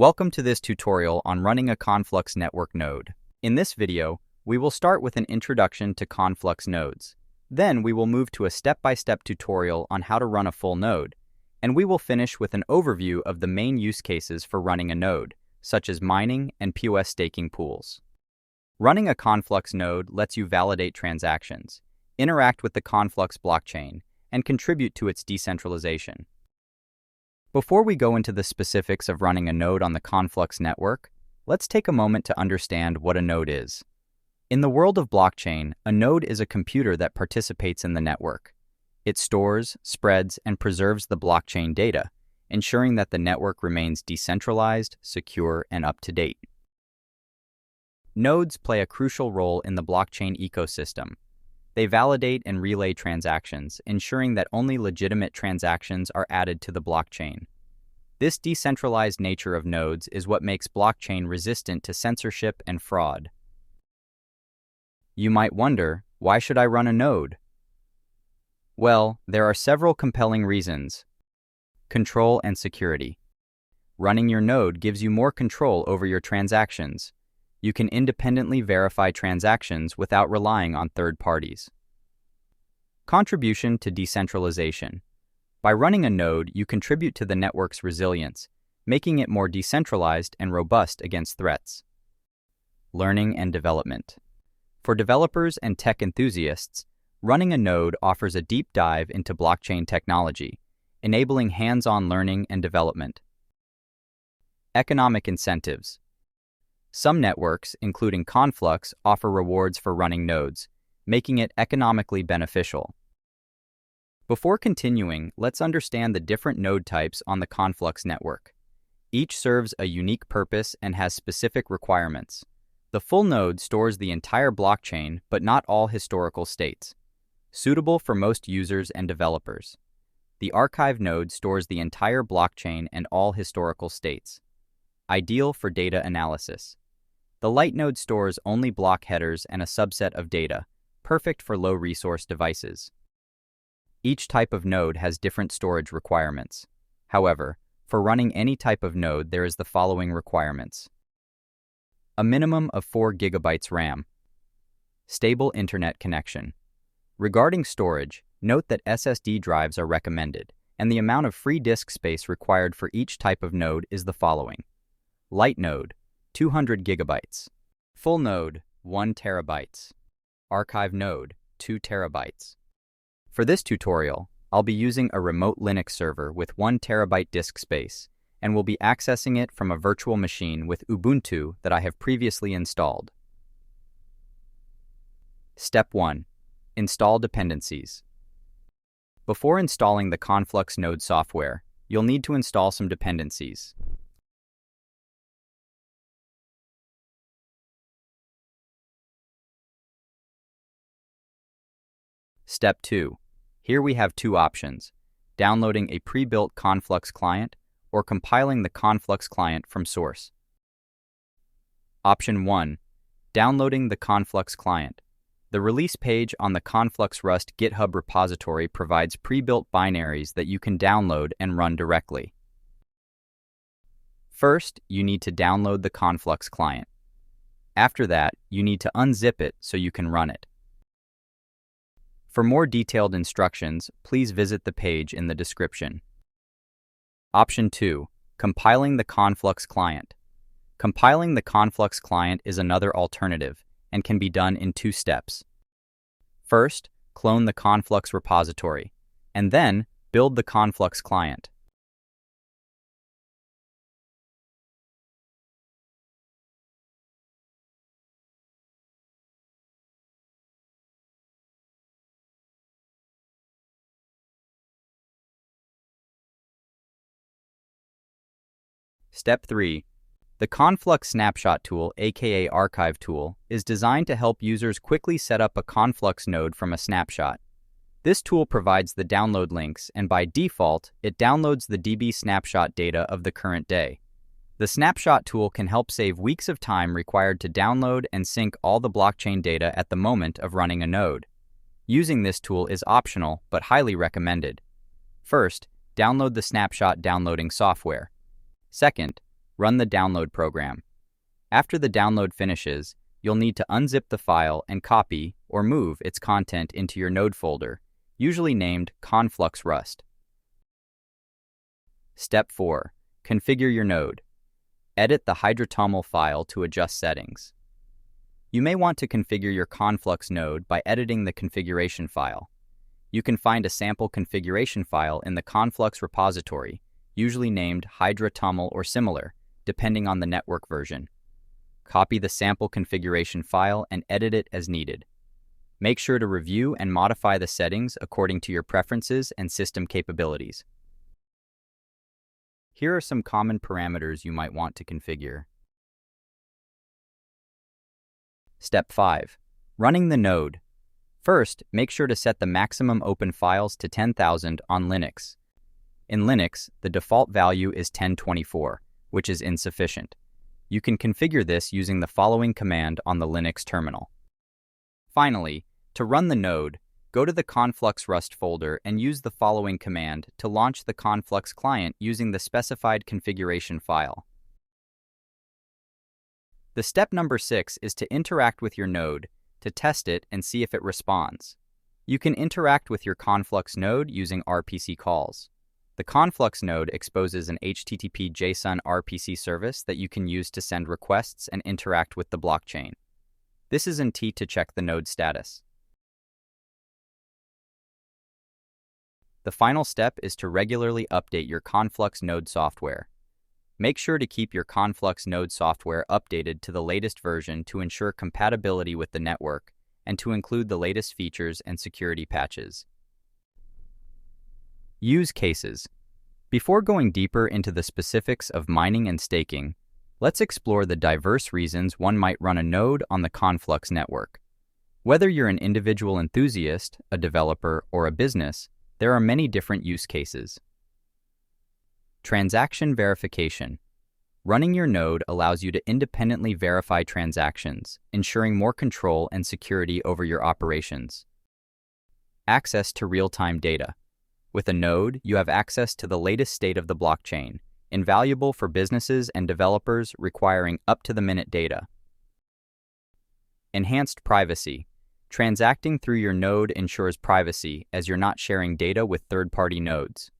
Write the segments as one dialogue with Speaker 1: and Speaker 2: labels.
Speaker 1: Welcome to this tutorial on running a Conflux Network node. In this video, we will start with an introduction to Conflux nodes. Then we will move to a step-by-step tutorial on how to run a full node, and we will finish with an overview of the main use cases for running a node, such as mining and POS staking pools. Running a Conflux node lets you validate transactions, interact with the Conflux blockchain, and contribute to its decentralization. Before we go into the specifics of running a node on the Conflux network, let's take a moment to understand what a node is. In the world of blockchain, a node is a computer that participates in the network. It stores, spreads, and preserves the blockchain data, ensuring that the network remains decentralized, secure, and up-to-date. Nodes play a crucial role in the blockchain ecosystem. They validate and relay transactions, ensuring that only legitimate transactions are added to the blockchain. This decentralized nature of nodes is what makes blockchain resistant to censorship and fraud. You might wonder, why should I run a node? Well, there are several compelling reasons. Control and security. Running your node gives you more control over your transactions. You can independently verify transactions without relying on third parties. Contribution to decentralization. By running a node, you contribute to the network's resilience, making it more decentralized and robust against threats. Learning and development. For developers and tech enthusiasts, running a node offers a deep dive into blockchain technology, enabling hands-on learning and development. Economic incentives. Some networks, including Conflux, offer rewards for running nodes, making it economically beneficial. Before continuing, let's understand the different node types on the Conflux network. Each serves a unique purpose and has specific requirements. The full node stores the entire blockchain, but not all historical states, suitable for most users and developers. The archive node stores the entire blockchain and all historical states, ideal for data analysis. The light node stores only block headers and a subset of data, perfect for low-resource devices. Each type of node has different storage requirements. However, for running any type of node, there is the following requirements. A minimum of 4 GB RAM. Stable internet connection. Regarding storage, note that SSD drives are recommended, and the amount of free disk space required for each type of node is the following. Light node, 200 GB. Full node, 1 TB. Archive node, 2 TB. For this tutorial, I'll be using a remote Linux server with 1 TB disk space, and will be accessing it from a virtual machine with Ubuntu that I have previously installed. Step 1. Install dependencies. Before installing the Conflux node software, you'll need to install some dependencies. Step 2. Here we have two options, downloading a pre-built Conflux client or compiling the Conflux client from source. Option 1. Downloading the Conflux client. The release page on the Conflux Rust GitHub repository provides pre-built binaries that you can download and run directly. First, you need to download the Conflux client. After that, you need to unzip it so you can run it. For more detailed instructions, please visit the page in the description. Option 2. Compiling the Conflux client. Compiling the Conflux client is another alternative and can be done in 2 steps. First, clone the Conflux repository, and then build the Conflux client. Step 3. The Conflux Snapshot tool, aka Archive tool, is designed to help users quickly set up a Conflux node from a snapshot. This tool provides the download links, and by default, it downloads the DB snapshot data of the current day. The snapshot tool can help save weeks of time required to download and sync all the blockchain data at the moment of running a node. Using this tool is optional, but highly recommended. First, download the snapshot downloading software. Second, Run the download program. After the download finishes, you'll need to unzip the file and copy or move its content into your node folder, usually named Conflux Rust. Step 4. Configure your node. Edit the hydrotoml file to adjust settings. You may want to configure your Conflux node by editing the configuration file. You can find a sample configuration file in the Conflux repository, usually named hydrotoml or similar, depending on the network version. Copy the sample configuration file and edit it as needed. Make sure to review and modify the settings according to your preferences and system capabilities. Here are some common parameters you might want to configure. Step 5. Running the node. First, make sure to set the maximum open files to 10,000 on Linux. In Linux, the default value is 1024, which is insufficient. You can configure this using the following command on the Linux terminal. Finally, to run the node, go to the Conflux Rust folder and use the following command to launch the Conflux client using the specified configuration file. The step number 6 is to interact with your node to test it and see if it responds. You can interact with your Conflux node using RPC calls. The Conflux node exposes an HTTP JSON RPC service that you can use to send requests and interact with the blockchain. This is in T to check the node status. The final step is to regularly update your Conflux node software. Make sure to keep your Conflux node software updated to the latest version to ensure compatibility with the network and to include the latest features and security patches. Use cases. Before going deeper into the specifics of mining and staking, let's explore the diverse reasons one might run a node on the Conflux network. Whether you're an individual enthusiast, a developer, or a business, there are many different use cases. Transaction verification. Running your node allows you to independently verify transactions, ensuring more control and security over your operations. Access to real-time data. With a node, you have access to the latest state of the blockchain, invaluable for businesses and developers requiring up-to-the-minute data. Enhanced privacy. Transacting through your node ensures privacy as you're not sharing data with third-party nodes.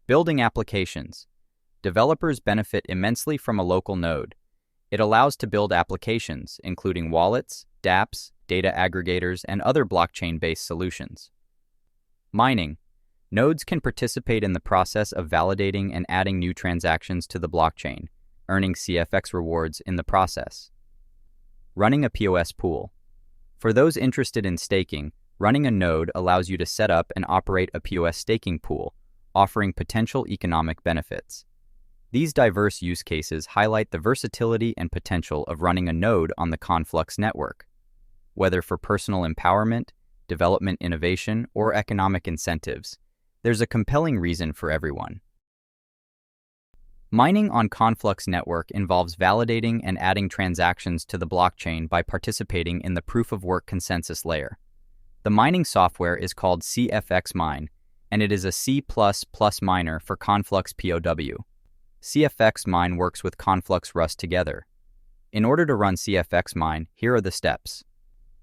Speaker 1: Building applications. Developers benefit immensely from a local node. It allows to build applications, including wallets, dApps, data aggregators, and other blockchain-based solutions. Mining. Nodes can participate in the process of validating and adding new transactions to the blockchain, earning CFX rewards in the process. Running a POS pool. For those interested in staking, running a node allows you to set up and operate a POS staking pool, offering potential economic benefits. These diverse use cases highlight the versatility and potential of running a node on the Conflux network. Whether for personal empowerment, development innovation, or economic incentives, there's a compelling reason for everyone. Mining on Conflux network involves validating and adding transactions to the blockchain by participating in the proof-of-work consensus layer. The mining software is called CFX Mine, and it is a C++ miner for Conflux POW. CFX Mine works with Conflux Rust together. In order to run CFX Mine, here are the steps.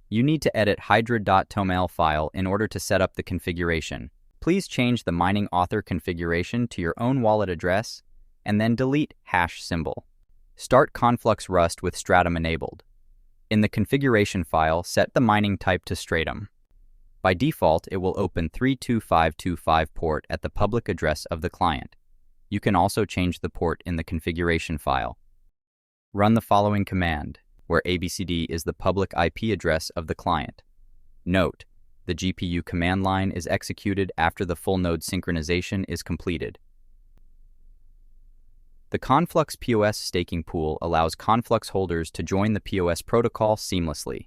Speaker 1: You need to edit hydra.toml file in order to set up the configuration. Please change the mining author configuration to your own wallet address, and then delete hash symbol. Start Conflux Rust with Stratum enabled. In the configuration file, set the mining type to Stratum. By default, it will open 32525 port at the public address of the client. You can also change the port in the configuration file. Run the following command, where ABCD is the public IP address of the client. Note, the GPU command line is executed after the full node synchronization is completed. The Conflux POS staking pool allows Conflux holders to join the POS protocol seamlessly.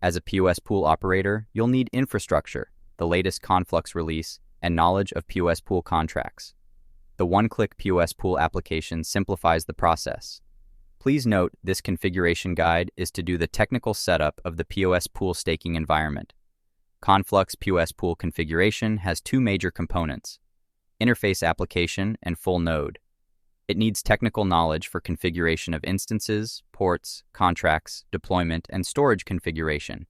Speaker 1: As a POS pool operator, you'll need infrastructure, the latest Conflux release, and knowledge of POS pool contracts. The one-click POS pool application simplifies the process. Please note this configuration guide is to do the technical setup of the POS pool staking environment. Conflux POS pool configuration has two major components: interface application and full node. It needs technical knowledge for configuration of instances, ports, contracts, deployment, and storage configuration.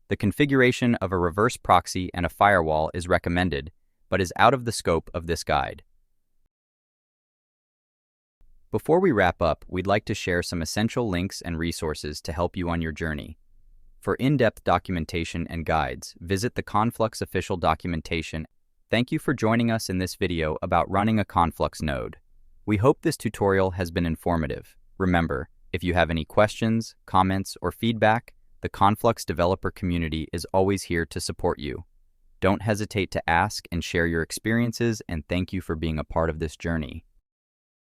Speaker 1: The configuration of a reverse proxy and a firewall is recommended, but is out of the scope of this guide. Before we wrap up, we'd like to share some essential links and resources to help you on your journey. For in-depth documentation and guides, visit the Conflux official documentation. Thank you for joining us in this video about running a Conflux node. We hope this tutorial has been informative. Remember, if you have any questions, comments, or feedback, the Conflux developer community is always here to support you. Don't hesitate to ask and share your experiences, and thank you for being a part of this journey.